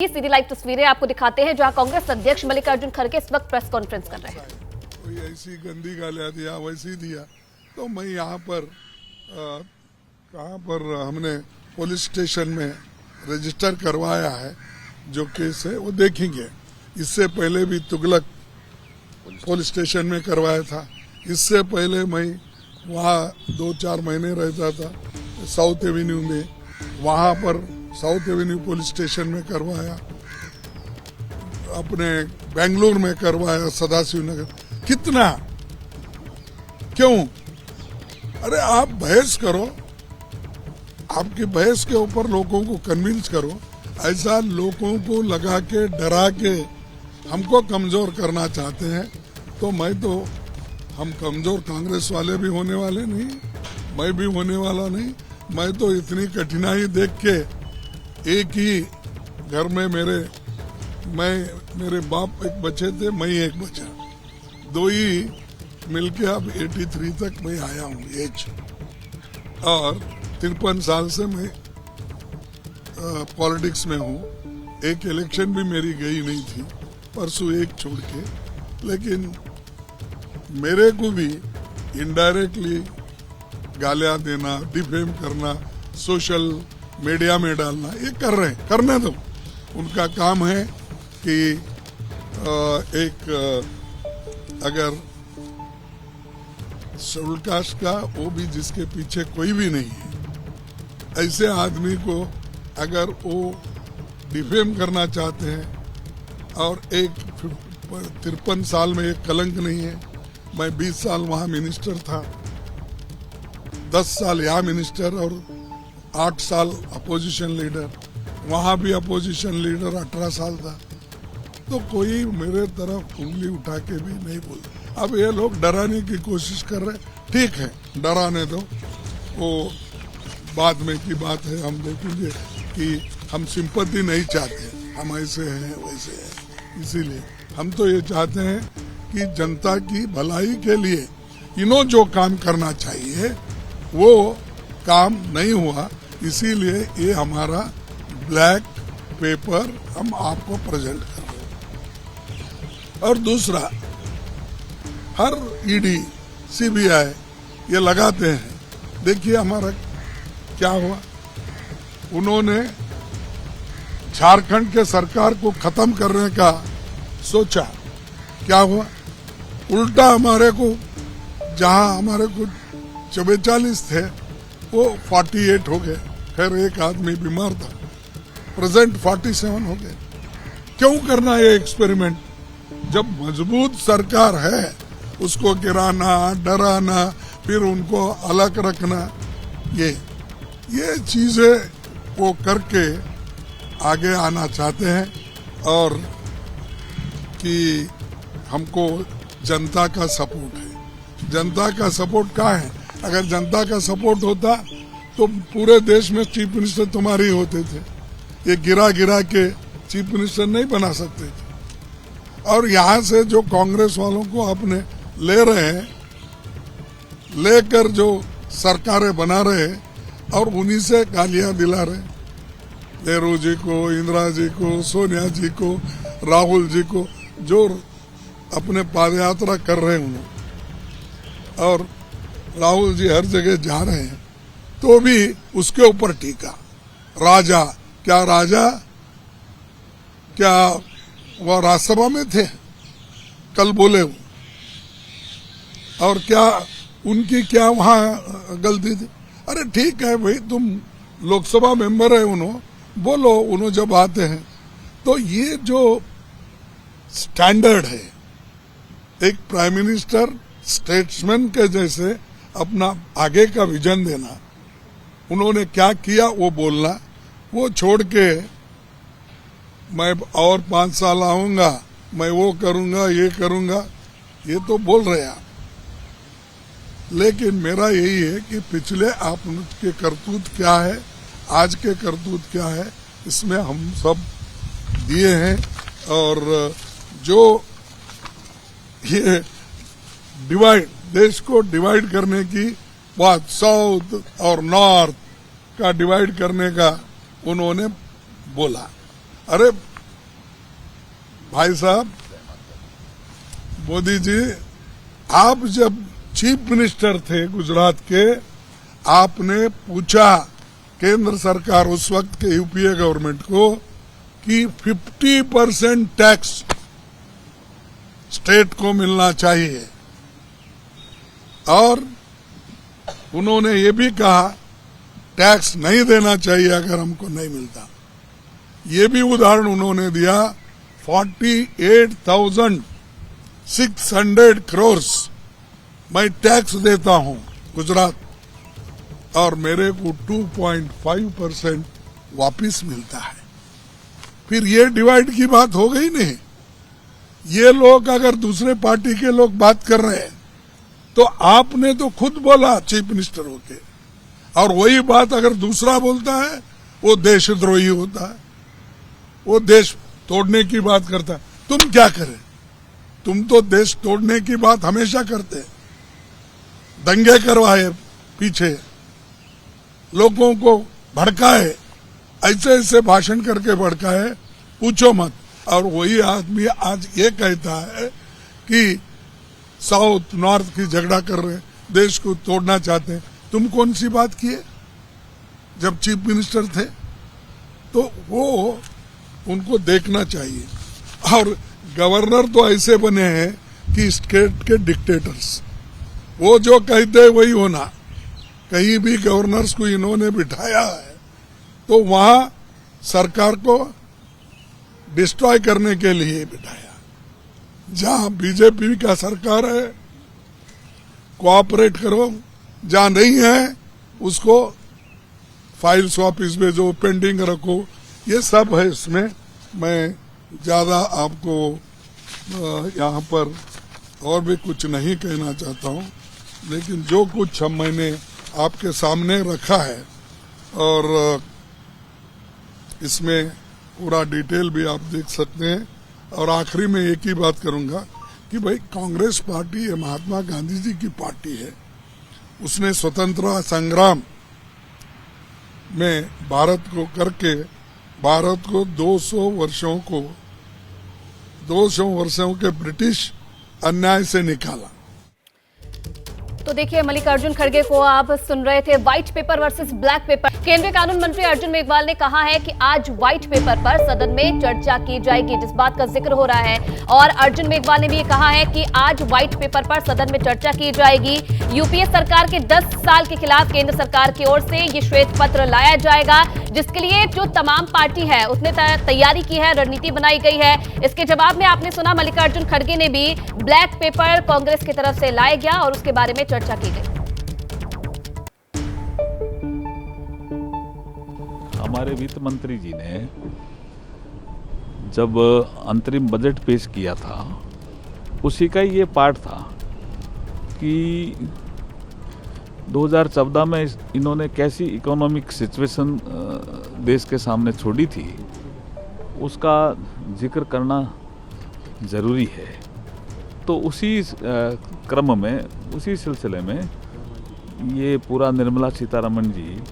ये सीधी लाइव तस्वीरें आपको दिखाते हैं जहां कांग्रेस अध्यक्ष मल्लिकार्जुन खड़गे इस वक्त प्रेस कॉन्फ्रेंस कर रहे हैं। कोई ऐसी गंदी गालियां दिया वैसी दिया तो मैं यहाँ पर कहाँ पर हमने पुलिस स्टेशन में रजिस्टर करवाया है, जो केस है वो देखेंगे। इससे पहले भी तुगलक पुलिस स्टेशन में करवाया था। इससे पहले मैं वहाँ 2-4 महीने रहता था साउथ एवेन्यू में, वहाँ पर साउथ एवेन्यू पुलिस स्टेशन में करवाया, अपने बेंगलुरु में करवाया, सदाशिव नगर। कितना क्यों? अरे आप बहस करो, आपकी बहस के ऊपर लोगों को कन्विंस करो। ऐसा लोगों को लगा के डरा के हमको कमजोर करना चाहते हैं तो हम कमजोर कांग्रेस वाले भी होने वाले नहीं, मैं भी होने वाला नहीं। मैं तो इतनी कठिनाई देख के एक ही घर में मेरे बाप एक बच्चे थे, मैं एक बचा, दो ही मिलके अब 83 तक मैं आया हूँ एज, और 53 साल से मैं पॉलिटिक्स में हूँ। एक इलेक्शन भी मेरी गई नहीं थी, परसों एक छोड़ के। लेकिन मेरे को भी इनडायरेक्टली गालियां देना, डिफेम करना, सोशल मीडिया में डालना, ये कर रहे हैं, करने दो। उनका काम है कि अगर शेड्यूल कास्ट का वो भी जिसके पीछे कोई भी नहीं है, ऐसे आदमी को अगर वो डिफेम करना चाहते हैं, और 53 साल में एक कलंक नहीं है। मैं 20 साल वहाँ मिनिस्टर था, 10 साल यहाँ मिनिस्टर और 8 साल अपोजिशन लीडर, वहाँ भी अपोजिशन लीडर 18 साल था। तो कोई मेरे तरफ उंगली उठा के भी नहीं बोल। अब ये लोग डराने की कोशिश कर रहे, ठीक है, डराने दो, वो बाद में की बात है। हम देखेंगे कि हम सिंपैथी नहीं चाहते, हम ऐसे हैं वैसे हैं। इसीलिए हम तो ये चाहते हैं कि जनता की भलाई के लिए इन्हों जो काम करना चाहिए वो काम नहीं हुआ। इसीलिए ये हमारा ब्लैक पेपर हम आपको प्रेजेंट कर रहे हैं। और दूसरा, हर ईडी सीबीआई ये लगाते हैं। देखिए हमारा क्या हुआ, उन्होंने झारखंड के सरकार को खत्म करने का सोचा, क्या हुआ? उल्टा हमारे को, जहां हमारे को 44 थे वो 48 हो गए। खैर एक आदमी बीमार था, प्रेजेंट 47 हो गए। क्यों करना ये एक्सपेरिमेंट? जब मजबूत सरकार है उसको गिराना, डराना, फिर उनको अलग रखना, ये चीजें वो करके आगे आना चाहते हैं। और कि हमको जनता का सपोर्ट है। जनता का सपोर्ट कहाँ है? अगर जनता का सपोर्ट होता तो पूरे देश में चीफ मिनिस्टर तुम्हारे होते थे। ये गिरा के चीफ मिनिस्टर नहीं बना सकते थे। और यहाँ से जो कांग्रेस वालों को अपने ले रहे हैं, लेकर जो सरकारें बना रहे हैं और उन्हीं से गालियां दिला रहे, नेहरू जी को, इंदिरा जी को, सोनिया जी को, राहुल जी को, जो अपने पादयात्रा कर रहे हैं उन्होंने, और राहुल जी हर जगह जा रहे हैं तो भी उसके ऊपर टीका। राजा क्या वह राज्यसभा में थे? कल बोले वो। और क्या उनकी क्या वहां गलती थी? अरे ठीक है भाई, तुम लोकसभा मेंबर है, उन्होंने बोलो, उन्होंने जब आते हैं। तो ये जो स्टैंडर्ड है, एक प्राइम मिनिस्टर स्टेट्समैन के जैसे अपना आगे का विजन देना, उन्होंने क्या किया वो बोलना, वो छोड़ के मैं और 5 साल आऊंगा, मैं वो करूंगा, ये करूंगा, ये तो बोल रहे आप। लेकिन मेरा यही है कि पिछले आपके करतूत क्या है, आज के करतूत क्या है, इसमें हम सब दिए हैं। और जो ये देश को डिवाइड करने की बात, साउथ और नॉर्थ का डिवाइड करने का उन्होंने बोला। अरे भाई साहब, मोदी जी, आप जब चीफ मिनिस्टर थे गुजरात के, आपने पूछा केंद्र सरकार उस वक्त के यूपीए गवर्नमेंट को कि 50% टैक्स स्टेट को मिलना चाहिए, और उन्होंने ये भी कहा टैक्स नहीं देना चाहिए अगर हमको नहीं मिलता। ये भी उदाहरण उन्होंने दिया, 48,600 करोड़ मैं टैक्स देता हूं गुजरात, और मेरे को 2.5% वापिस मिलता है। फिर ये डिवाइड की बात हो गई नहीं। ये लोग अगर दूसरे पार्टी के लोग बात कर रहे हैं तो आपने तो खुद बोला चीफ मिनिस्टर होके, और वही बात अगर दूसरा बोलता है वो देशद्रोही होता है, वो देश तोड़ने की बात करता है। तुम क्या करें? तुम तो देश तोड़ने की बात हमेशा करते, दंगे करवाए, पीछे लोगों को भड़काए, ऐसे ऐसे भाषण करके भड़काए, पूछो मत। और वही आदमी आज ये कहता है कि साउथ नॉर्थ की झगड़ा कर रहे हैं, देश को तोड़ना चाहते हैं। तुम कौन सी बात किए जब चीफ मिनिस्टर थे? तो वो उनको देखना चाहिए। और गवर्नर तो ऐसे बने हैं कि स्टेट के डिक्टेटर्स, वो जो कहते हैं वही होना। कहीं भी गवर्नर्स को इन्होंने बिठाया है तो वहां सरकार को डिस्ट्रॉय करने के लिए बिठाया। जहां बीजेपी का सरकार है कोऑपरेट करो, जहां नहीं है उसको फाइल्स वापिस भेजो, पेंडिंग रखो, ये सब है इसमें। मैं ज्यादा आपको यहाँ पर और भी कुछ नहीं कहना चाहता हूँ, लेकिन जो कुछ मैंने आपके सामने रखा है और इसमें पूरा डिटेल भी आप देख सकते हैं। और आखिरी में एक ही बात करूंगा कि भाई कांग्रेस पार्टी ये महात्मा गांधी जी की पार्टी है। उसने स्वतंत्रता संग्राम में भारत को करके भारत को 200 वर्षों के ब्रिटिश अन्याय से निकाला। तो देखिए, मल्लिकार्जुन खड़गे को आप सुन रहे थे। White paper versus black pepper. केंद्रीय कानून मंत्री अर्जुन मेघवाल ने कहा है कि आज व्हाइट पेपर पर सदन में चर्चा की जाएगी, जिस बात का जिक्र हो रहा है। और अर्जुन मेघवाल ने भी कहा है कि आज व्हाइट पेपर पर सदन में चर्चा की जाएगी। यूपीए सरकार के 10 साल के खिलाफ केंद्र सरकार की ओर से ये श्वेत पत्र लाया जाएगा, जिसके लिए जो तमाम पार्टी है उसने तैयारी की है, रणनीति बनाई गई है। इसके जवाब में आपने सुना मल्लिकार्जुन खड़गे ने भी ब्लैक पेपर कांग्रेस की तरफ से लाया गया और उसके बारे में चर्चा की गई। हमारे वित्त मंत्री जी ने जब अंतरिम बजट पेश किया था, उसी का ये पार्ट था कि 2014 में इन्होंने कैसी इकोनॉमिक सिचुएशन देश के सामने छोड़ी थी, उसका जिक्र करना ज़रूरी है। तो उसी क्रम में, उसी सिलसिले में ये पूरा निर्मला सीतारमण जी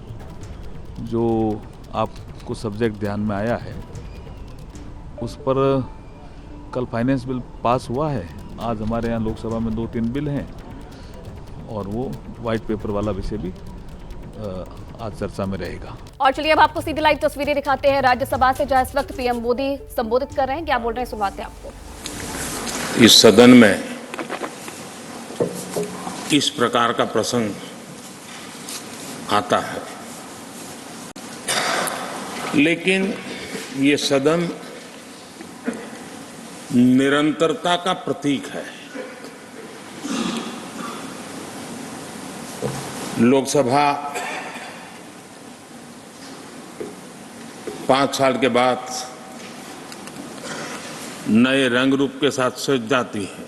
जो आपको सब्जेक्ट ध्यान में आया है, उस पर कल फाइनेंस बिल पास हुआ है। आज हमारे यहाँ लोकसभा में 2-3 बिल हैं और वो वाइट पेपर वाला विषय भी आज चर्चा में रहेगा। और चलिए अब आपको सीधी लाइव तस्वीरें दिखाते हैं राज्यसभा से, जहां इस वक्त पीएम मोदी संबोधित कर रहे हैं। क्या बोल रहे हैं सुनवाते हैं आपको। इस सदन में इस प्रकार का प्रसंग आता है, लेकिन ये सदन निरंतरता का प्रतीक है। लोकसभा 5 साल के बाद नए रंग रूप के साथ सज जाती है।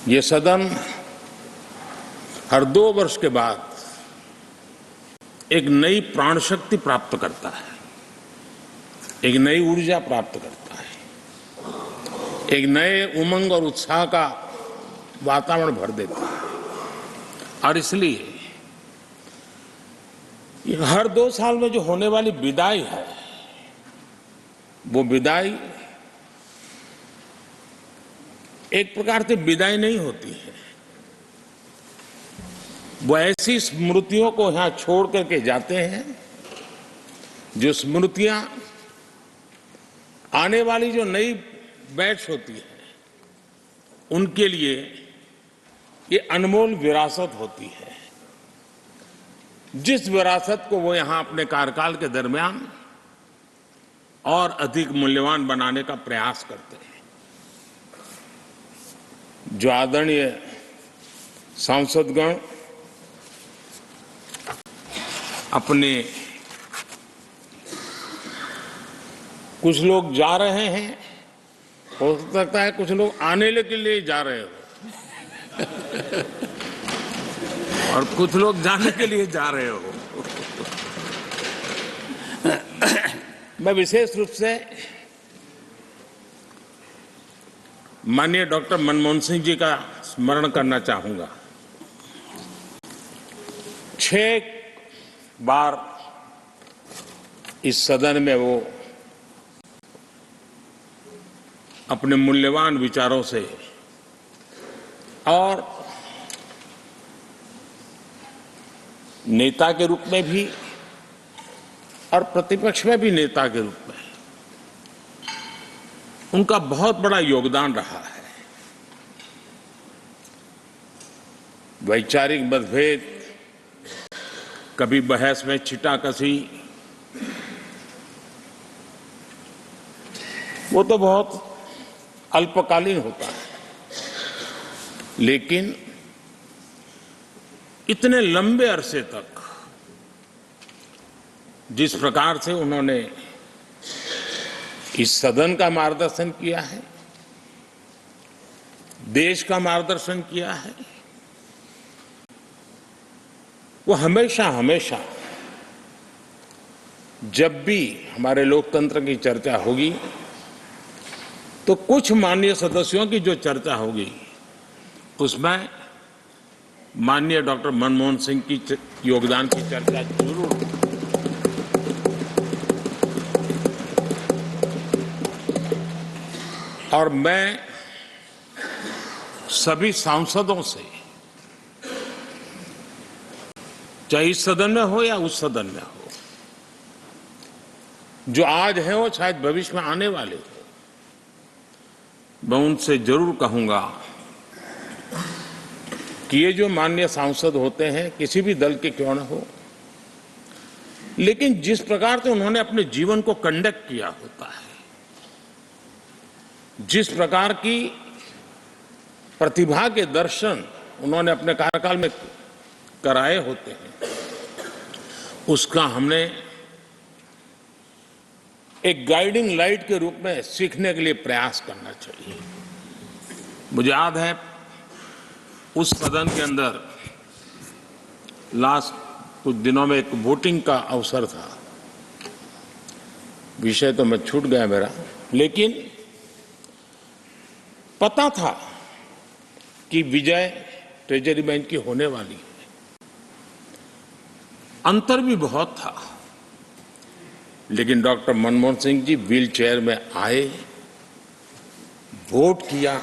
ये सदन हर 2 वर्ष के बाद एक नई प्राण शक्ति प्राप्त करता है, एक नई ऊर्जा प्राप्त करता है, एक नए उमंग और उत्साह का वातावरण भर देता है। और इसलिए हर 2 साल में जो होने वाली विदाई है, वो विदाई एक प्रकार से विदाई नहीं होती है, वो ऐसी स्मृतियों को यहां छोड़ करके जाते हैं जो स्मृतियां आने वाली जो नई बैच होती है उनके लिए ये अनमोल विरासत होती है, जिस विरासत को वो यहां अपने कार्यकाल के दरमियान और अधिक मूल्यवान बनाने का प्रयास करते हैं। जो आदरणीय सांसदगण अपने कुछ लोग जा रहे हैं, हो सकता है कुछ लोग आने के लिए जा रहे हो और कुछ लोग जाने के लिए जा रहे हो। मैं विशेष रूप से माननीय डॉक्टर मनमोहन सिंह जी का स्मरण करना चाहूंगा। 6 बार इस सदन में वो अपने मूल्यवान विचारों से और नेता के रूप में भी और प्रतिपक्ष में भी नेता के रूप में उनका बहुत बड़ा योगदान रहा है। वैचारिक मतभेद, कभी बहस में छिटाकशी, वो तो बहुत अल्पकालीन होता है, लेकिन इतने लंबे अरसे तक जिस प्रकार से उन्होंने इस सदन का मार्गदर्शन किया है, देश का मार्गदर्शन किया है, वो हमेशा हमेशा जब भी हमारे लोकतंत्र की चर्चा होगी तो कुछ माननीय सदस्यों की जो चर्चा होगी उसमें माननीय डॉक्टर मनमोहन सिंह की योगदान की चर्चा जरूर होगी। और मैं सभी सांसदों से, चाहे इस सदन में हो या उस सदन में हो, जो आज है वो शायद भविष्य में आने वाले हो, मैं उनसे जरूर कहूंगा कि ये जो माननीय सांसद होते हैं किसी भी दल के क्यों न हो, लेकिन जिस प्रकार से उन्होंने अपने जीवन को कंडक्ट किया होता है, जिस प्रकार की प्रतिभा के दर्शन उन्होंने अपने कार्यकाल में कराए होते हैं, उसका हमने एक गाइडिंग लाइट के रूप में सीखने के लिए प्रयास करना चाहिए। मुझे याद है उस सदन के अंदर लास्ट कुछ दिनों में एक वोटिंग का अवसर था, विषय तो मैं छूट गया मेरा, लेकिन पता था कि विजय ट्रेजरी बैंक की होने वाली है। अंतर भी बहुत था, लेकिन doctor Manmohan Singh ji wheel chair में आए, वोट किया।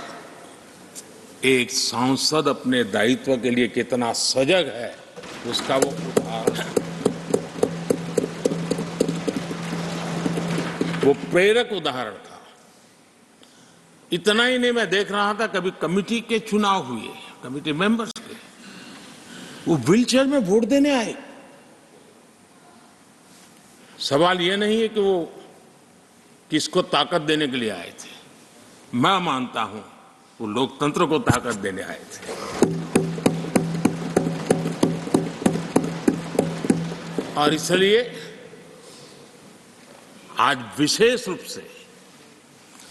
एक सांसद अपने दायित्व के लिए कितना सजग है उसका वो उदाहरण, वो प्रेरक उदाहरण था। इतना ही नहीं, मैं देख रहा था कभी कमेटी के चुनाव हुए, कमेटी मेंबर्स के, वो व्हील चेयर में वोट देने आए। सवाल ये नहीं है कि वो किसको ताकत देने के लिए आए थे, मैं मानता हूं वो लोकतंत्र को ताकत देने आए थे। और इसलिए आज विशेष रूप से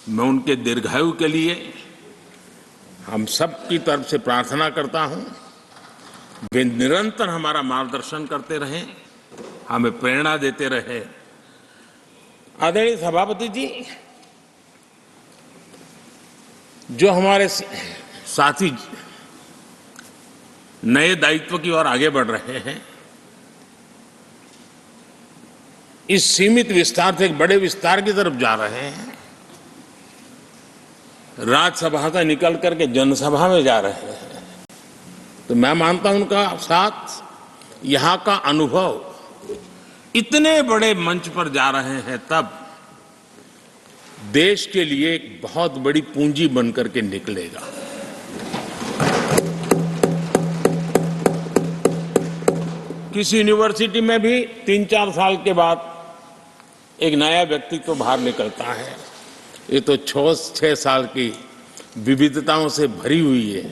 मैं उनके दीर्घायु के लिए हम सब की तरफ से प्रार्थना करता हूं, वे निरंतर हमारा मार्गदर्शन करते रहें, हमें प्रेरणा देते रहे। आदरणीय सभापति जी, जो हमारे साथी नए दायित्व की ओर आगे बढ़ रहे हैं, इस सीमित विस्तार से एक बड़े विस्तार की तरफ जा रहे हैं, राज्यसभा से निकल करके जनसभा में जा रहे हैं, तो मैं मानता हूं उनका साथ, यहां का अनुभव, इतने बड़े मंच पर जा रहे हैं तब देश के लिए एक बहुत बड़ी पूंजी बनकर के निकलेगा। किसी यूनिवर्सिटी में भी 3-4 साल के बाद एक नया व्यक्तित्व बाहर निकलता है। ये तो 6 साल की विविधताओं से भरी हुई है,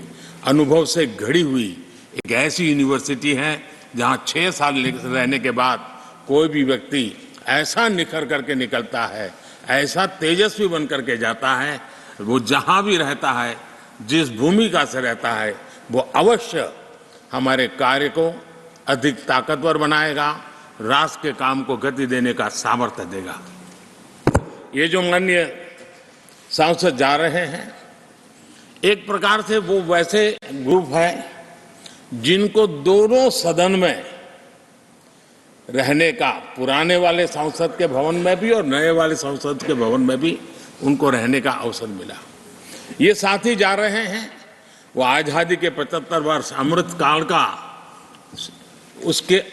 अनुभव से घड़ी हुई एक ऐसी यूनिवर्सिटी है जहां 6 साल रहने के बाद कोई भी व्यक्ति ऐसा निखर करके निकलता है, ऐसा तेजस्वी बन करके जाता है, वो जहां भी रहता है, जिस भूमिका से रहता है, वो अवश्य हमारे कार्य को अधिक ताकतवर बनाएगा, राष्ट्र के काम को गति देने का सामर्थ्य देगा। ये जो माननीय सांसद जा रहे हैं, एक प्रकार से वो वैसे ग्रुप है जिनको दोनों सदन में रहने का, पुराने वाले संसद के भवन में भी और नए वाले संसद के भवन में भी उनको रहने का अवसर मिला। ये साथी जा रहे हैं, वो आजादी के 75 वर्ष अमृत काल का, उसके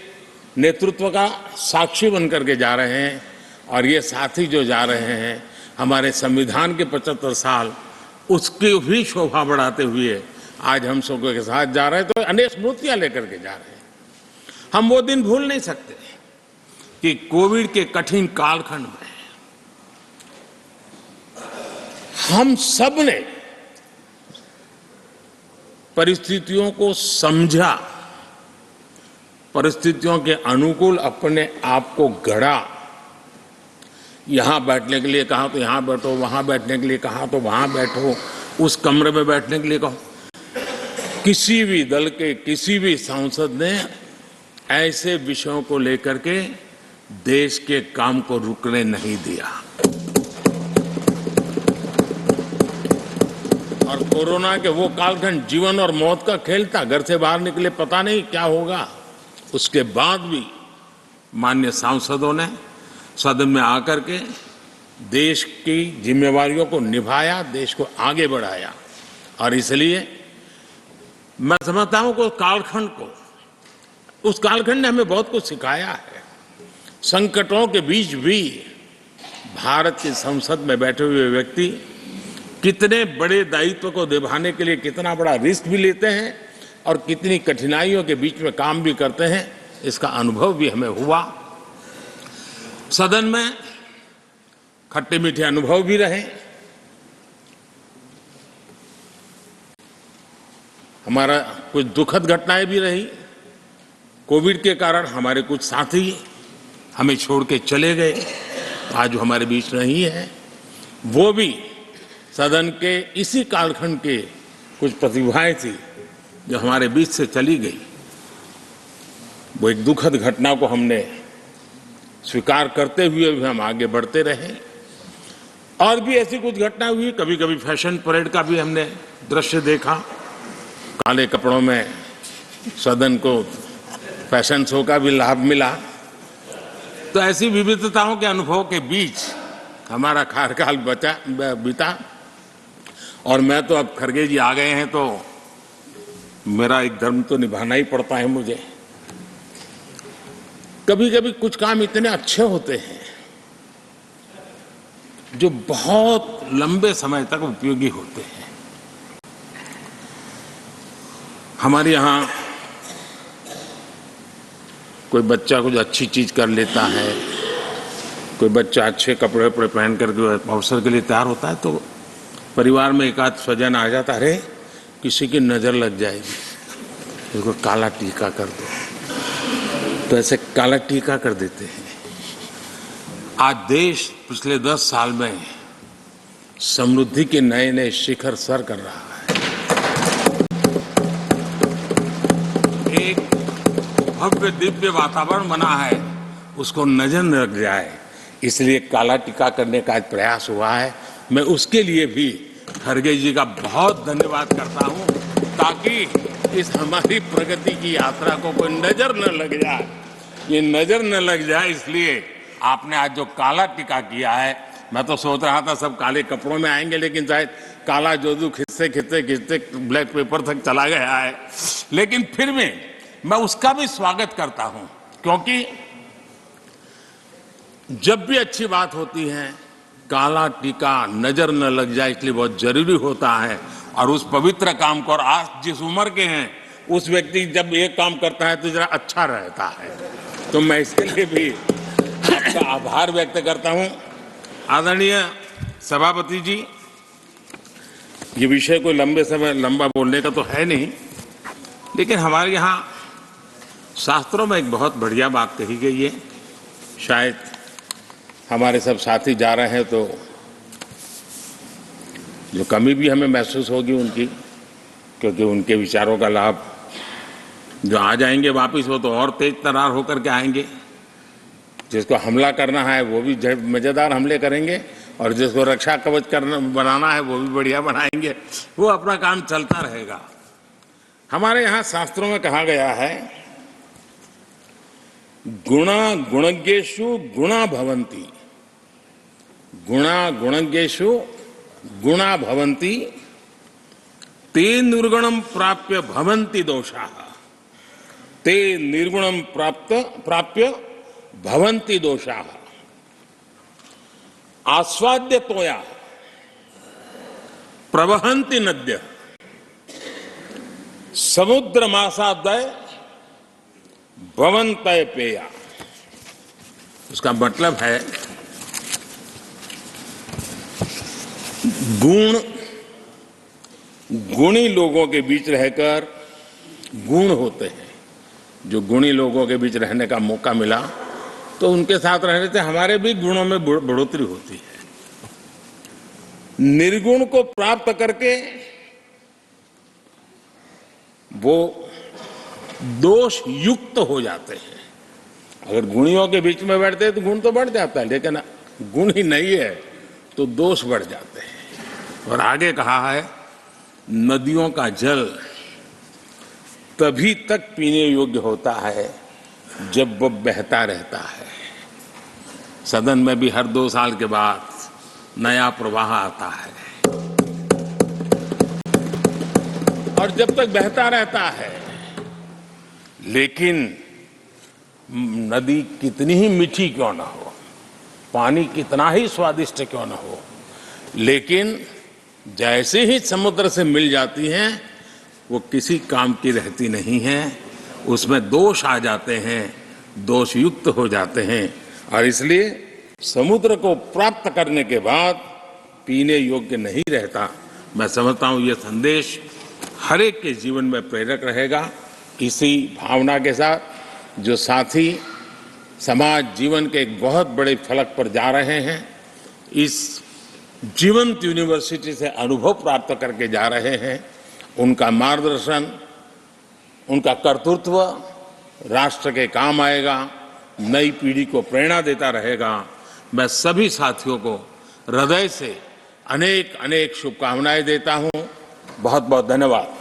नेतृत्व का साक्षी बनकर के जा रहे हैं। और ये साथी जो जा रहे हैं, हमारे संविधान के 75 साल उसकी भी शोभा बढ़ाते हुए आज हम सबके के साथ जा रहे हैं, तो अनेक स्मृतियां लेकर के जा रहे हैं। हम वो दिन भूल नहीं सकते कि कोविड के कठिन कालखंड में हम सब ने परिस्थितियों को समझा, परिस्थितियों के अनुकूल अपने आप को गढ़ा। यहां बैठने के लिए कहा तो यहां बैठो, वहां बैठने के लिए कहा तो वहां बैठो, उस कमरे में बैठने के लिए कहो। किसी भी दल के किसी भी सांसद ने ऐसे विषयों को लेकर के देश के काम को रुकने नहीं दिया। और कोरोना के वो कालखंड जीवन और मौत का खेल था, घर से बाहर निकले पता नहीं क्या होगा। उसके बाद भी माननीय सांसदों ने सदन में आकर के देश की जिम्मेवारियों को निभाया, देश को आगे बढ़ाया। और इसलिए मैं समझता हूं कि उस कालखंड ने हमें बहुत कुछ सिखाया है। संकटों के बीच भी भारत की संसद में बैठे हुए व्यक्ति कितने बड़े दायित्व को निभाने के लिए कितना बड़ा रिस्क भी लेते हैं और कितनी कठिनाइयों के बीच में काम भी करते हैं, इसका अनुभव भी हमें हुआ। सदन में खट्टे मीठे अनुभव भी रहे। हमारा कुछ दुखद घटनाएं भी रही। कोविड के कारण हमारे कुछ साथी हमें छोड़ के चले गए, आज वो हमारे बीच नहीं है। वो भी सदन के इसी कालखंड के कुछ प्रतिभाएं थी जो हमारे बीच से चली गई। वो एक दुखद घटना को हमने स्वीकार करते हुए भी हम आगे बढ़ते रहे। और भी ऐसी कुछ घटना हुई, कभी कभी फैशन परेड का भी हमने दृश्य देखा। काले कपड़ों में सदन को फैशन शो का भी लाभ मिला। तो ऐसी विविधताओं के अनुभव के बीच हमारा कार्यकाल बीता। और मैं तो अब खड़गे जी आ गए हैं तो मेरा एक धर्म तो निभाना ही पड़ता है मुझे। कभी कभी कुछ काम इतने अच्छे होते हैं जो बहुत लंबे समय तक उपयोगी होते हैं। हमारे यहाँ कोई बच्चा कुछ अच्छी चीज कर लेता है, कोई बच्चा अच्छे कपड़े वपड़े पहन करके अवसर के लिए तैयार होता है, तो परिवार में एक आध स्वजन आ जाता है, अरे किसी की नजर लग जाएगी, इसको काला टीका कर दो। तो ऐसे काला टीका कर देते हैं। आज देश पिछले 10 साल में समृद्धि के नए नए शिखर सर कर रहा है। एक भव्य दिव्य वातावरण बना है, उसको नजर न लग जाए, इसलिए काला टीका करने का आज प्रयास हुआ है। मैं उसके लिए भी खड़गे जी का बहुत धन्यवाद करता हूं, ताकि इस हमारी प्रगति की यात्रा को कोई नजर न लग जाए। ये नजर न लग जाए, इसलिए आपने आज जो काला टीका किया है, मैं तो सोच रहा था सब काले कपड़ों में आएंगे, लेकिन शायद काला जादू खिंचते खिंचते खिंचते ब्लैक पेपर तक चला गया है। लेकिन फिर भी मैं उसका भी स्वागत करता हूं, क्योंकि जब भी अच्छी बात होती है काला टीका नजर न लग जाए, इसलिए बहुत जरूरी होता है। और उस पवित्र काम को, और आज जिस उम्र के हैं उस व्यक्ति जब ये काम करता है तो जरा अच्छा रहता है। तो मैं इसके लिए भी आपका आभार व्यक्त करता हूं। आदरणीय सभापति जी, ये विषय कोई लंबा बोलने का तो है नहीं, लेकिन हमारे यहाँ शास्त्रों में एक बहुत बढ़िया बात कही गई है। शायद हमारे सब साथी जा रहे हैं तो जो कमी भी हमें महसूस होगी उनकी, क्योंकि उनके विचारों का लाभ जो आ जाएंगे वापस वो तो और तेज तरार होकर के आएंगे। जिसको हमला करना है वो भी मजेदार हमले करेंगे, और जिसको रक्षा कवच बनाना है वो भी बढ़िया बनाएंगे। वो अपना काम चलता रहेगा। हमारे यहाँ शास्त्रों में कहा गया है, गुणा गुणज्ञेषु गुणा भवन्ति, गुणा गुणज्ञेषु गुणा भवन्ति, ते निर्गुणम प्राप्य भवन्ति दोषाः, ते निर्गुणम प्राप्य भवन्ति दोषाः। आस्वाद्य तोया प्रवहन्ति नद्य, समुद्र मासादय भवन्तय पेया। उसका मतलब है गुणी लोगों के बीच रहकर गुण होते हैं। जो गुणी लोगों के बीच रहने का मौका मिला तो उनके साथ रहने से हमारे भी गुणों में बढ़ोतरी होती है। निर्गुण को प्राप्त करके वो दोष युक्त हो जाते हैं। अगर गुणियों के बीच में बैठते हैं तो गुण तो बढ़ जाता है, लेकिन गुण ही नहीं है तो दोष बढ़ जाते हैं। और आगे कहा है, नदियों का जल तभी तक पीने योग्य होता है जब वह बहता रहता है। सदन में भी हर 2 साल के बाद नया प्रवाह आता है, और जब तक बहता रहता है, लेकिन नदी कितनी ही मीठी क्यों ना हो, पानी कितना ही स्वादिष्ट क्यों ना हो, लेकिन जैसे ही समुद्र से मिल जाती हैं वो किसी काम की रहती नहीं है। उसमें दोष आ जाते हैं, दोष युक्त हो जाते हैं। और इसलिए समुद्र को प्राप्त करने के बाद पीने योग्य नहीं रहता। मैं समझता हूँ ये संदेश हर एक के जीवन में प्रेरक रहेगा। इसी भावना के साथ जो साथी समाज जीवन के एक बहुत बड़े फलक पर जा रहे हैं, इस जीवंत यूनिवर्सिटी से अनुभव प्राप्त करके जा रहे हैं, उनका मार्गदर्शन, उनका कर्तृत्व राष्ट्र के काम आएगा, नई पीढ़ी को प्रेरणा देता रहेगा। मैं सभी साथियों को हृदय से अनेक अनेक शुभकामनाएं देता हूं। बहुत बहुत धन्यवाद।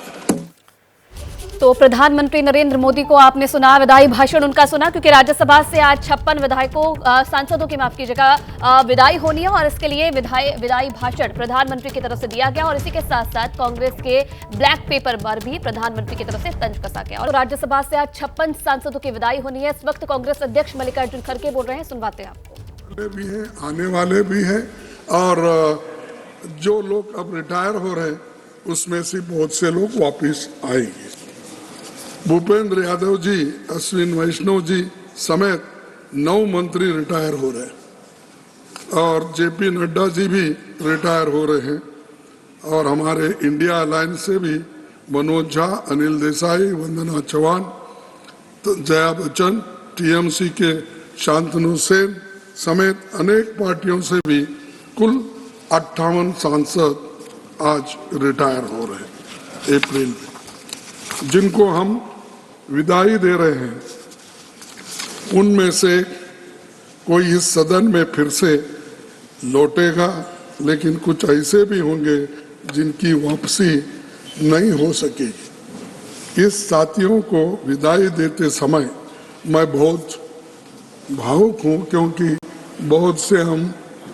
तो प्रधानमंत्री नरेंद्र मोदी को आपने सुना, विदाई भाषण उनका सुना, क्योंकि राज्यसभा से आज 56 सांसदों की माफ कीजिएगा विदाई होनी है, और इसके लिए विदाई भाषण प्रधानमंत्री की तरफ से दिया गया। और इसी के साथ साथ कांग्रेस के ब्लैक पेपर पर भी प्रधानमंत्री की तरफ से तंज कसा गया। और राज्यसभा से आज 56 सांसदों की विदाई होनी है। इस वक्त कांग्रेस अध्यक्ष मल्लिकार्जुन खड़गे बोल रहे हैं, सुनवाते हैं आपको। भी हैं, आने वाले भी हैं, और जो लोग अब रिटायर हो रहे हैं उसमें से बहुत से लोग वापिस आएंगे। भूपेंद्र यादव जी, अश्विन वैष्णव जी समेत 9 मंत्री रिटायर हो रहे हैं, और जेपी नड्डा जी भी रिटायर हो रहे हैं। और हमारे इंडिया अलायंस से भी मनोज झा, अनिल देसाई, वंदना चौहान, जया बच्चन, टीएमसी के शांतनु सेन समेत अनेक पार्टियों से भी कुल 58 सांसद आज रिटायर हो रहे हैं अप्रैल में, जिनको हम विदाई दे रहे हैं। उनमें से कोई इस सदन में फिर से लौटेगा, लेकिन कुछ ऐसे भी होंगे जिनकी वापसी नहीं हो सकेगी। इस साथियों को विदाई देते समय मैं बहुत भावुक हूँ, क्योंकि बहुत से हम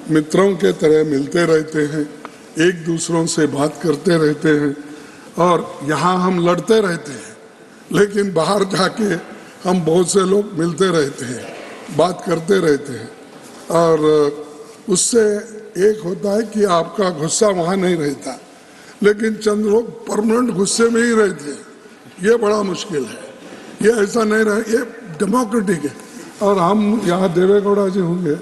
मित्रों के तरह मिलते रहते हैं, एक दूसरों से बात करते रहते हैं और यहाँ हम लड़ते रहते हैं, लेकिन बाहर जाके हम बहुत से लोग मिलते रहते हैं, बात करते रहते हैं और उससे एक होता है कि आपका गुस्सा वहाँ नहीं रहता, लेकिन चंद लोग परमानेंट गुस्से में ही रहते हैं, ये बड़ा मुश्किल है। ये ऐसा नहीं रहे, ये डेमोक्रेटिक है। और हम यहाँ देवेगौड़ा जी होंगे,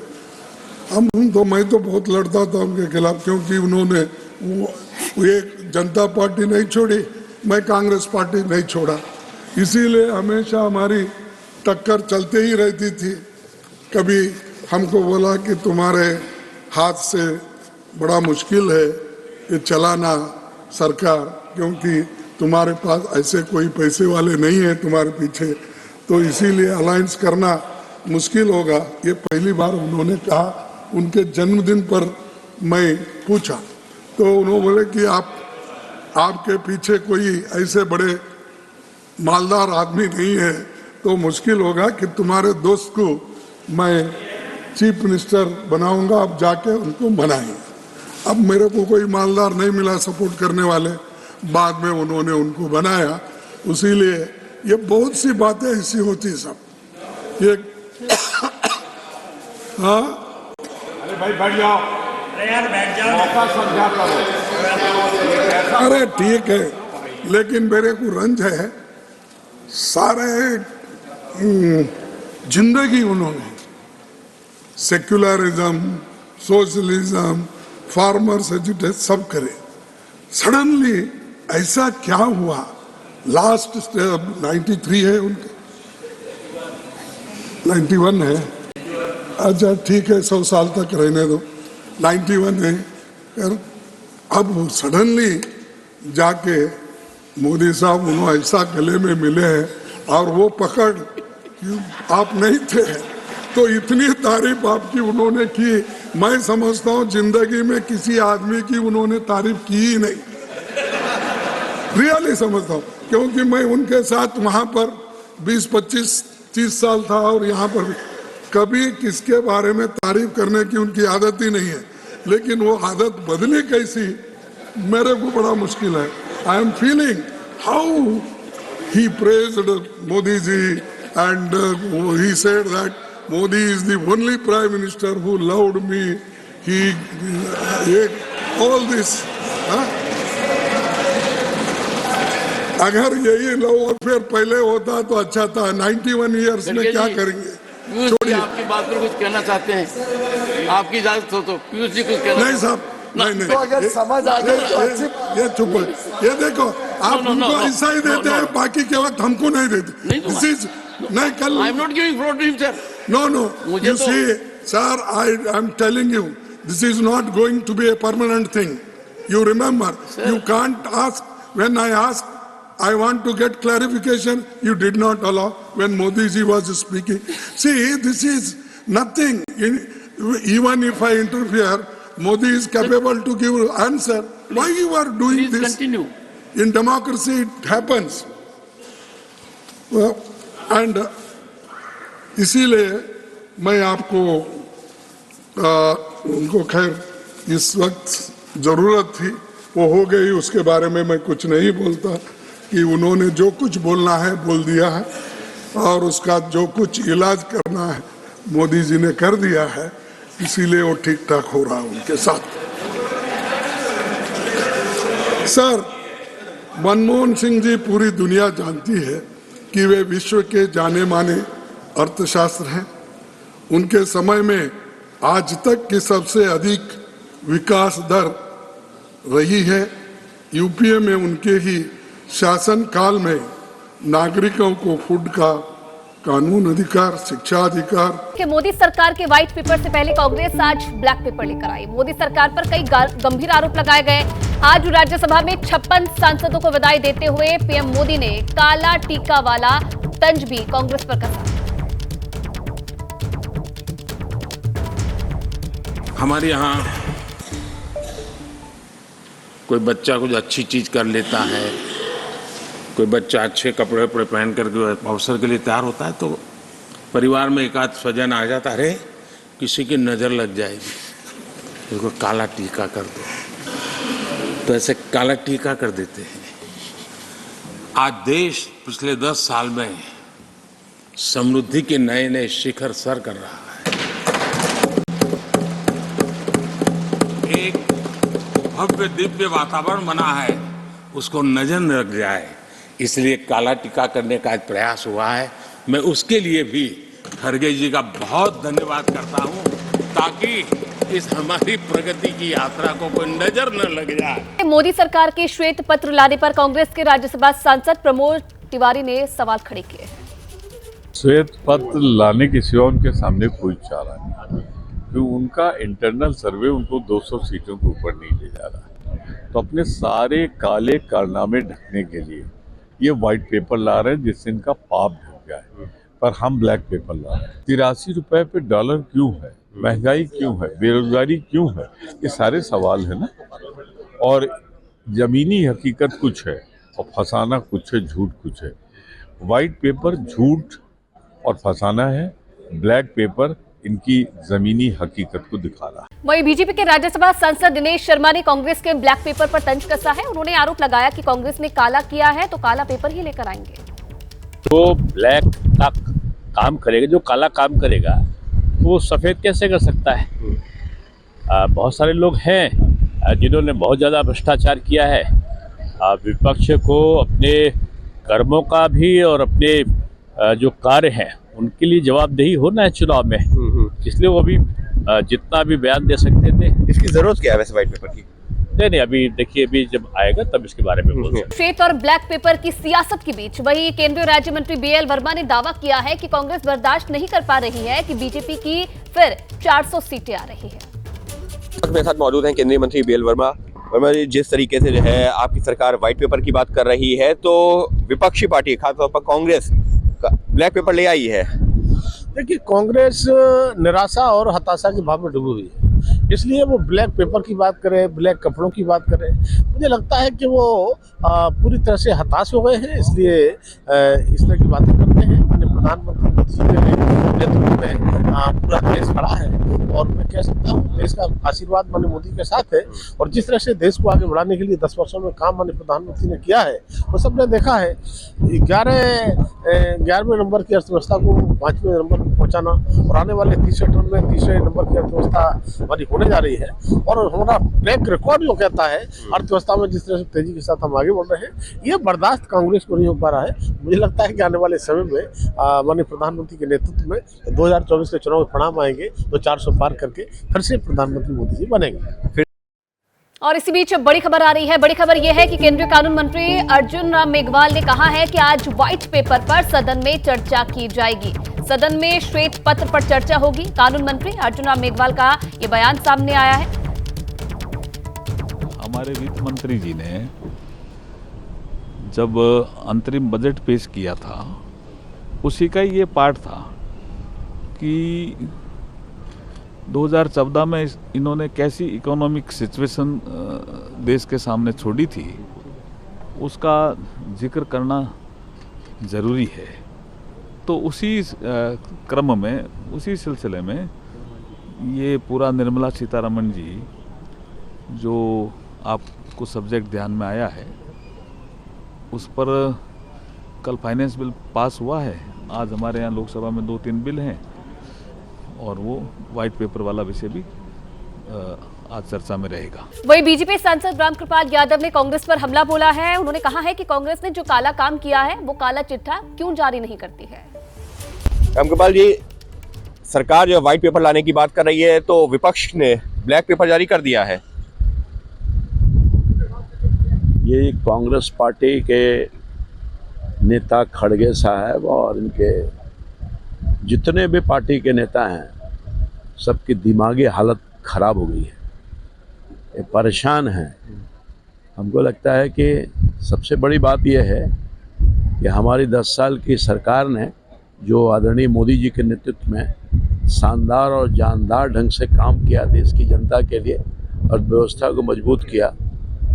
मैं तो बहुत लड़ता था उनके खिलाफ, क्योंकि उन्होंने वो एक जनता पार्टी नहीं छोड़ी, मैं कांग्रेस पार्टी नहीं छोड़ा, इसीलिए हमेशा हमारी टक्कर चलते ही रहती थी। कभी हमको बोला कि तुम्हारे हाथ से बड़ा मुश्किल है ये चलाना सरकार, क्योंकि तुम्हारे पास ऐसे कोई पैसे वाले नहीं है तुम्हारे पीछे, तो इसीलिए अलायंस करना मुश्किल होगा। ये पहली बार उन्होंने कहा, उनके जन्मदिन पर मैं पूछा तो उन्होंने बोले कि आपके पीछे कोई ऐसे बड़े मालदार आदमी नहीं है, तो मुश्किल होगा कि तुम्हारे दोस्त को मैं चीफ मिनिस्टर बनाऊंगा, आप जाके उनको बनाएंगे। अब मेरे को कोई मालदार नहीं मिला सपोर्ट करने वाले, बाद में उन्होंने उनको बनाया। इसीलिए ये बहुत सी बातें ऐसी होती सब ये हाँ, अरे भाई बैठ जाओ, अरे यार बैठ जाओ, मौका समझा करो। अरे ठीक है, लेकिन मेरे को रंज है, सारे जिंदगी उन्होंने सेक्युलरिज्म, सोशलिज्म, फार्मर्स एजुटेशन सब करे। सडनली ऐसा क्या हुआ? लास्ट 93 है उनके, 91 है, अच्छा ठीक है 100 साल तक रहने दो, 91 है। अब सडनली जाके मोदी साहब उन्होंने ऐसा गले में मिले हैं और वो पकड़ आप नहीं थे, तो इतनी तारीफ आपकी उन्होंने की, मैं समझता हूँ जिंदगी में किसी आदमी की उन्होंने तारीफ की ही नहीं, रियली समझता हूँ, क्योंकि मैं उनके साथ वहां पर 20, 25, 30 साल था और यहाँ पर भी कभी किसके बारे में तारीफ करने की उनकी आदत ही नहीं है, लेकिन वो आदत बदली कैसी मेरे को बड़ा मुश्किल है। I am feeling how he praised Modi ji and he said that Modi is the only prime minister who loved me. All this. अगर यही लव अफेयर पहले होता तो अच्छा था। 91 इयर्स में क्या करेंगे? छोड़िए, आपकी बात पर कुछ कहना चाहते हैं, आपकी इजाजत हो तो पीयूष जी कुछ कहना। नहीं साहब, नहीं तो अगर समझ आ गई ये चुप है। ये देखो आप उनको ऐसा ही देते हैं, बाकी के वक्त हमको नहीं देते। This is नहीं कल। I am not giving floor to him, sir. No. You see, sir, I am telling you, this is not going to be a permanent thing. You remember, sir, you can't ask. When I asked, I want to get clarification, you did not allow when Modi ji was speaking. See, this is nothing. Even if I interfere, Modi is capable to give answer. Why you are doing Please this? continue. In democracy, it happens. Well, and इसीलिए मैं आपको उनको खैर इस वक्त जरूरत थी, वो हो गई, उसके बारे में मैं कुछ नहीं बोलता कि उन्होंने जो कुछ बोलना है बोल दिया है और उसका जो कुछ इलाज करना है मोदी जी ने कर दिया है, इसीलिए वो ठीक ठाक हो रहा है उनके साथ। सर, मनमोहन सिंह जी पूरी दुनिया जानती है कि वे विश्व के जाने माने अर्थशास्त्र हैं। उनके समय में आज तक की सबसे अधिक विकास दर रही है। यूपीए में उनके ही शासन काल में नागरिकों को फूड का कानून अधिकार, शिक्षा अधिकार। कि मोदी सरकार के व्हाइट पेपर से पहले कांग्रेस आज ब्लैक पेपर लेकर आई। मोदी सरकार पर कई गंभीर आरोप लगाए गए। आज राज्यसभा में 56 सांसदों को विदाई देते हुए पीएम मोदी ने काला टीका वाला तंज भी कांग्रेस पर कसा। हमारे यहाँ कोई बच्चा कुछ अच्छी चीज कर लेता है, कोई बच्चा अच्छे कपड़े वपड़े पहन करके अवसर के लिए तैयार होता है, तो परिवार में एक आध स्वजन आ जाता, अरे किसी की नज़र लग जाएगी, उसको काला टीका कर दो, तो ऐसे काला टीका कर देते हैं। आज देश पिछले 10 साल में समृद्धि के नए नए शिखर सर कर रहा है। एक भव्य दिव्य वातावरण बना है, उसको नजर न लग जाए, इसलिए काला टीका करने का आज प्रयास हुआ है। मैं उसके लिए भी खड़गे जी का बहुत धन्यवाद करता हूं, ताकि इस हमारी प्रगति की यात्रा को कोई नजर न लग जाए। मोदी सरकार के श्वेत पत्र लाने पर कांग्रेस के राज्यसभा सांसद प्रमोद तिवारी ने सवाल खड़े किए। श्वेत पत्र लाने की सिवा उनके सामने कोई चारा नहीं, क्योंकि उनका इंटरनल सर्वे उनको 200 सीटों के ऊपर नहीं ले जा रहा। तो अपने सारे काले कारनामे ढकने के लिए ये व्हाइट पेपर ला रहे हैं, जिससे इनका पाप ढक गया है। पर हम ब्लैक पेपर ला रहे हैं। 83 रुपए पे डॉलर क्यों है, महंगाई क्यों है, बेरोजगारी क्यों है, ये सारे सवाल है ना। और जमीनी हकीकत कुछ है और फसाना कुछ है, झूठ कुछ है। व्हाइट पेपर झूठ और फसाना है, ब्लैक पेपर इनकी जमीनी हकीकत को दिखा रहा है। वहीं बीजेपी के राज्यसभा सांसद दिनेश शर्मा ने कांग्रेस के ब्लैक पेपर पर तंज कसा है। उन्होंने आरोप लगाया कि कांग्रेस ने काला किया है तो काला पेपर ही लेकर आएंगे। जो ब्लैक का काम करेगा, जो काला काम करेगा, वो सफ़ेद कैसे कर सकता है? बहुत सारे लोग हैं जिन्होंने बहुत ज़्यादा भ्रष्टाचार किया है। विपक्ष को अपने कर्मों का भी और अपने जो कार्य हैं उनके लिए जवाबदेही होना है चुनाव में, इसलिए वो भी जितना भी बयान दे सकते थे। इसकी ज़रूरत क्या है वैसे व्हाइट पेपर की? नहीं, अभी देखिए, अभी जब आएगा तब इसके बारे में बोलते हैं। श्वेत और ब्लैक पेपर की सियासत के बीच वहीं केंद्रीय राज्य मंत्री BL वर्मा ने दावा किया है कि कांग्रेस बर्दाश्त नहीं कर पा रही है कि बीजेपी की फिर 400 सीटें आ रही है। मेरे साथ मौजूद हैं केंद्रीय मंत्री BL वर्मा। वर्मा जी, जिस तरीके से जो है आपकी सरकार व्हाइट पेपर की बात कर रही है, तो विपक्षी पार्टी खासतौर पर कांग्रेस ब्लैक पेपर ले आई है। देखिए, कांग्रेस निराशा और हताशा के भाव में डूबी हुई है, इसलिए वो ब्लैक पेपर की बात करे, ब्लैक कपड़ों की बात करे। मुझे लगता है कि वो पूरी तरह से हताश हो गए हैं, इसलिए इस तरह की बातें करते हैं। माननीय प्रधानमंत्री मोदी जी के नेतृत्व में पूरा देश खड़ा है और मैं कह सकता हूँ देश का आशीर्वाद माननीय मोदी के साथ है। और जिस तरह से देश को आगे बढ़ाने के लिए 10 वर्षों में काम माननीय प्रधानमंत्री ने किया है, वो सबने देखा है। 11वें नंबर की अर्थव्यवस्था को 5वें नंबर पर पहुँचाना और आने वाले 30 टर्म में 3रे नंबर की अर्थव्यवस्था हमारी होने जा रही है। और हमारा ट्रैक रिकॉर्ड जो कहता है अर्थव्यवस्था में जिस तरह से तेजी के साथ हम आगे बढ़ रहे हैं, ये बर्दाश्त कांग्रेस को नहीं हो पा रहा है। मुझे लगता है कि आने वाले समय में माननीय प्रधानमंत्री के नेतृत्व में 2024 के चुनाव परिणाम आएंगे तो 400 पार करके फिर से प्रधानमंत्री मोदी जी बनेंगे। और इसी बीच बड़ी खबर आ रही है। बड़ी खबर यह है कि केंद्रीय कानून मंत्री अर्जुन राम मेघवाल ने कहा है कि आज व्हाइट पेपर पर सदन में चर्चा की जाएगी। सदन में श्वेत पत्र पर चर्चा होगी। कानून मंत्री अर्जुन राम मेघवाल का यह बयान सामने आया है। हमारे वित्त मंत्री जी ने जब अंतरिम बजट पेश किया था, उसी का ये पार्ट था कि 2014 में इन्होंने कैसी इकोनॉमिक सिचुएशन देश के सामने छोड़ी थी, उसका जिक्र करना ज़रूरी है। तो उसी क्रम में, उसी सिलसिले में ये पूरा निर्मला सीतारमण जी जो आपको सब्जेक्ट ध्यान में आया है, उस पर कल फाइनेंस बिल पास हुआ है। आज हमारे यहाँ लोकसभा में 2-3 बिल हैं और वो व्हाइट पेपर वाला विषय भी आज चर्चा में रहेगा। वही बीजेपी सांसद रामकृपाल यादव ने कांग्रेस पर हमला बोला है। उन्होंने कहा है कि कांग्रेस ने जो काला काम किया है वो काला चिट्ठा क्यों जारी नहीं करती है। रामकृपाल जी, सरकार जो व्हाइट पेपर लाने की बात कर रही है तो विपक्ष ने ब्लैक पेपर जारी कर दिया है। ये कांग्रेस पार्टी के नेता खड़गे साहब और इनके जितने भी पार्टी के नेता हैं, सबकी दिमागी हालत खराब हो गई है, ये परेशान हैं। हमको लगता है कि सबसे बड़ी बात यह है कि हमारी 10 साल की सरकार ने जो आदरणीय मोदी जी के नेतृत्व में शानदार और जानदार ढंग से काम किया देश की जनता के लिए और व्यवस्था को मजबूत किया,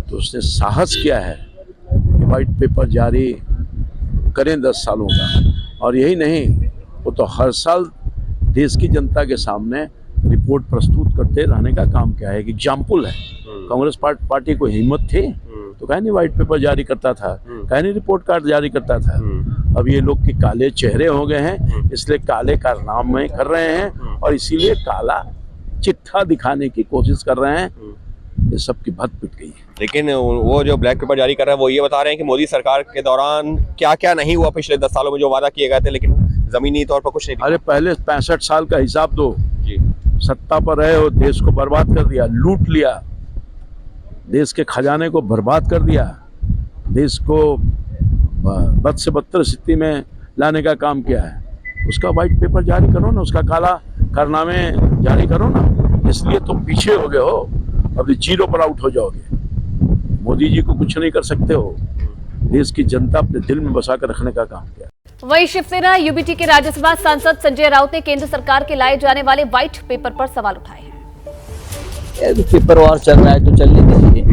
तो उसने साहस किया है कि व्हाइट पेपर जारी करें 10 सालों का। और यही नहीं, वो तो हर साल देश की जनता के सामने रिपोर्ट प्रस्तुत करते रहने का काम क्या है। एक एग्जाम्पल है, कांग्रेस पार्टी को हिम्मत थी तो कहीं नहीं व्हाइट पेपर जारी करता था, कहीं नहीं रिपोर्ट कार्ड जारी करता था। अब ये लोग के काले चेहरे हो गए हैं, इसलिए काले कारनामे कर रहे हैं और इसीलिए काला चिट्ठा दिखाने की कोशिश कर रहे हैं। ये सबकी भत पिट गई है। लेकिन वो जो ब्लैक पेपर जारी कर रहे हैं वो ये बता रहे हैं कि मोदी सरकार के दौरान क्या क्या नहीं हुआ पिछले 10 सालों में, जो वादा किए गए थे लेकिन जमीनी तौर पर कुछ नहीं। अरे पहले 65 साल का हिसाब दो जी। सत्ता पर रहे हो, देश को बर्बाद कर दिया, लूट लिया, देश के खजाने को बर्बाद कर दिया, देश को बद से बदतर स्थिति में लाने का काम किया है। उसका व्हाइट पेपर जारी करो ना, उसका काला कारनामे जारी करो ना। इसलिए तुम पीछे हो गए हो, अभी जीरो पर आउट हो जाओगे। मोदी जी को कुछ नहीं कर सकते हो, देश की जनता अपने दिल में बसा कर रखने का काम किया। वहीं शिवसेना यूबीटी के राज्यसभा सांसद संजय राउत ने केंद्र सरकार के लाए जाने वाले व्हाइट पेपर पर सवाल उठाए हैं। पेपर वॉर चल रहा है तो चलने दीजिए।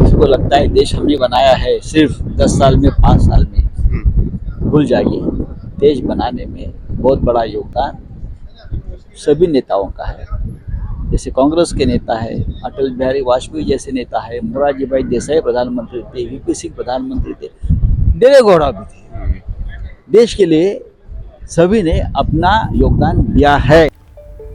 इसको लगता है देश हमने बनाया है सिर्फ 10 साल में, 5 साल में। भूल जाइए, देश बनाने में बहुत बड़ा योगदान सभी नेताओं का है। जैसे कांग्रेस के नेता है, अटल बिहारी वाजपेयी जैसे नेता है, मोरारजी भाई देसाई प्रधानमंत्री थे, वीपी सिंह प्रधानमंत्री थे, देवेगौड़ा भी थे। देश के लिए सभी ने अपना योगदान दिया है।